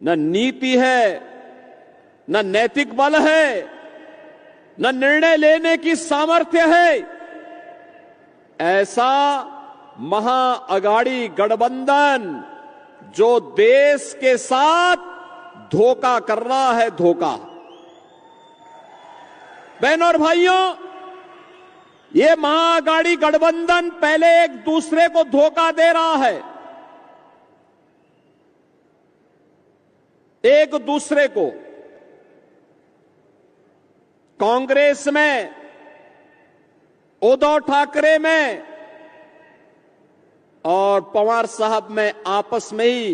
न नीति है, न नैतिक बल है, न निर्णय लेने की सामर्थ्य है। ऐसा महाअघाड़ी गठबंधन जो देश के साथ धोखा कर रहा है, धोखा। बहनों और भाइयों, ये महाअघाड़ी गठबंधन पहले एक दूसरे को धोखा दे रहा है, एक दूसरे को। कांग्रेस में, उद्धव ठाकरे में और पवार साहब में आपस में ही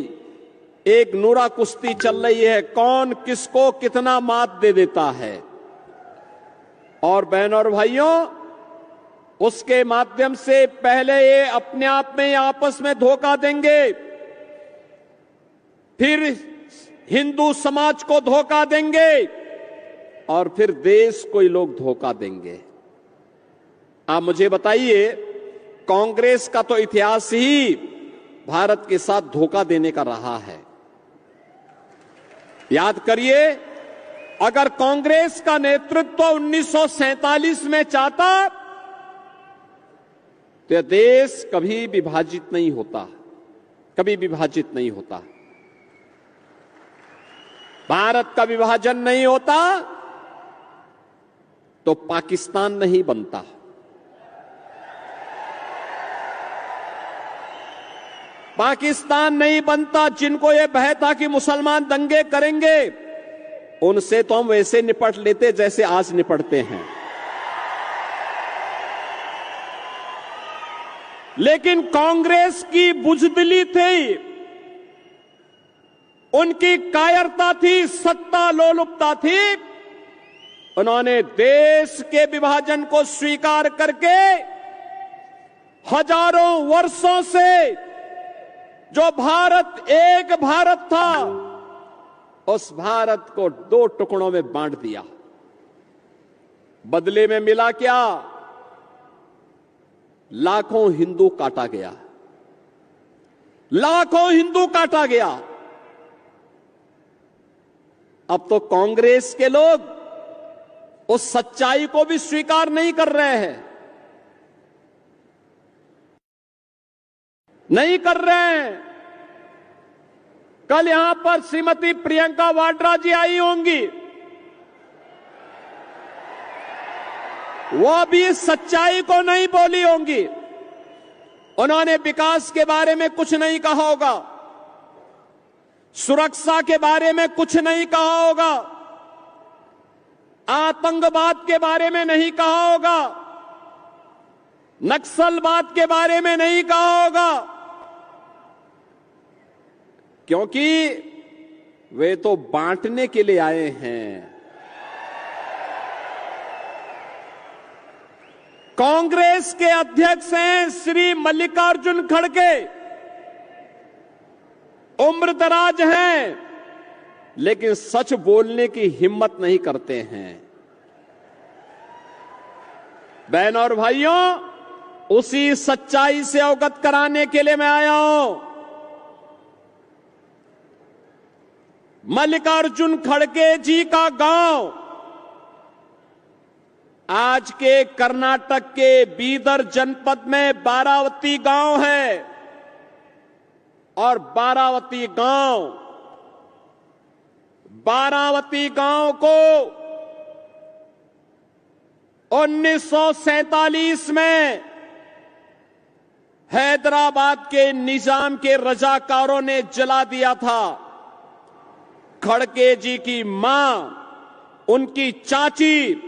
एक नूरा कुश्ती चल रही है, कौन किसको कितना मात दे देता है। और बहनों और भाइयों, उसके माध्यम से पहले ये अपने आप में आपस में धोखा देंगे, फिर हिंदू समाज को धोखा देंगे और फिर देश को ही लोग धोखा देंगे। आप मुझे बताइए, कांग्रेस का तो इतिहास ही भारत के साथ धोखा देने का रहा है। याद करिए, अगर कांग्रेस का नेतृत्व 1947 में चाहता तो यह देश कभी विभाजित नहीं होता, कभी विभाजित नहीं होता। भारत का विभाजन नहीं होता तो पाकिस्तान नहीं बनता। पाकिस्तान नहीं बनता। जिनको यह भय था कि मुसलमान दंगे करेंगे, उनसे तो हम वैसे निपट लेते जैसे आज निपटते हैं। लेकिन कांग्रेस की बुजदिली थी, उनकी कायरता थी, सत्ता लोलुपता थी। उन्होंने देश के विभाजन को स्वीकार करके हजारों वर्षों से जो भारत एक भारत था, उस भारत को दो टुकड़ों में बांट दिया। बदले में मिला क्या? लाखों हिंदू काटा गया, लाखों हिंदू काटा गया। अब तो कांग्रेस के लोग उस सच्चाई को भी स्वीकार नहीं कर रहे हैं, नहीं कर रहे हैं। कल यहां पर श्रीमती प्रियंका वाड्रा जी आई होंगी, वो भी इस सच्चाई को नहीं बोली होंगी। उन्होंने विकास के बारे में कुछ नहीं कहा होगा, सुरक्षा के बारे में कुछ नहीं कहा होगा, आतंकवाद के बारे में नहीं कहा होगा, नक्सलवाद के बारे में नहीं कहा होगा, क्योंकि वे तो बांटने के लिए आए हैं। कांग्रेस के अध्यक्ष हैं श्री मल्लिकार्जुन खड़गे, उम्रदराज हैं, लेकिन सच बोलने की हिम्मत नहीं करते हैं। बहनों और भाइयों, उसी सच्चाई से अवगत कराने के लिए मैं आया हूं। मल्लिकार्जुन खड़गे जी का गांव आज के कर्नाटक के बीदर जनपद में बारावती गांव है, और बारावती गांव को 1947 में हैदराबाद के निजाम के रजाकारों ने जला दिया था। खड़गे जी की मां, उनकी चाची,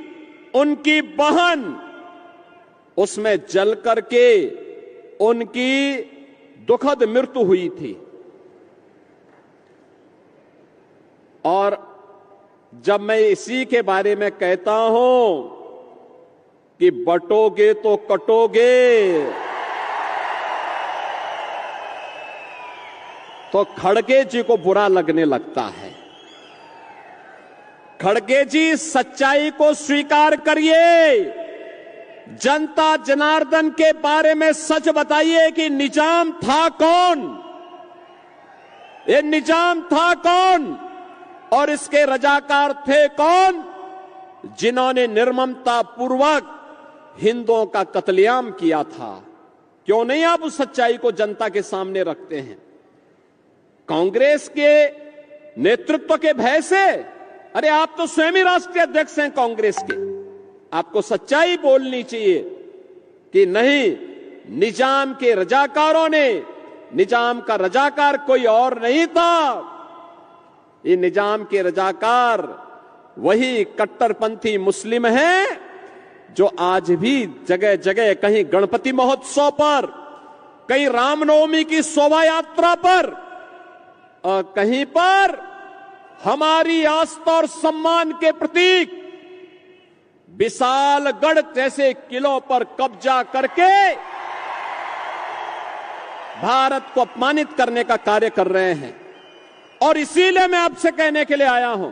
उनकी बहन उसमें जल करके उनकी दुखद मृत्यु हुई थी। और जब मैं इसी के बारे में कहता हूं कि बटोगे तो कटोगे, तो खड़गे जी को बुरा लगने लगता है। खड़गे जी, सच्चाई को स्वीकार करिए, जनता जनार्दन के बारे में सच बताइए कि निजाम था कौन, ये निजाम था कौन और इसके रजाकार थे कौन, जिन्होंने निर्ममता पूर्वक हिंदुओं का कत्लेआम किया था? क्यों नहीं आप उस सच्चाई को जनता के सामने रखते हैं? कांग्रेस के नेतृत्व के भय से, अरे आप तो स्वयं ही राष्ट्रीय अध्यक्ष हैं कांग्रेस के, आपको सच्चाई बोलनी चाहिए कि नहीं, निजाम के रजाकारों ने, निजाम का रजाकार कोई और नहीं था, ये निजाम के रजाकार वही कट्टरपंथी मुस्लिम हैं जो आज भी जगह जगह, कहीं गणपति महोत्सव पर, कहीं रामनवमी की शोभा यात्रा पर और कहीं पर हमारी आस्था और सम्मान के प्रतीक विशालगढ़ जैसे किलों पर कब्जा करके भारत को अपमानित करने का कार्य कर रहे हैं। और इसीलिए मैं आपसे कहने के लिए आया हूं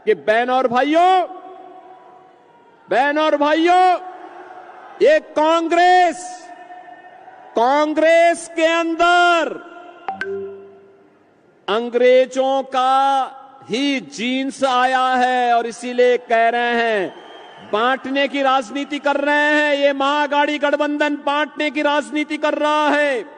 कि बहनों और भाइयों, ये कांग्रेस के अंदर अंग्रेजों का ही जीन्स आया है और इसीलिए कह रहे हैं, बांटने की राजनीति कर रहे हैं। ये महाअघाड़ी गठबंधन बांटने की राजनीति कर रहा है।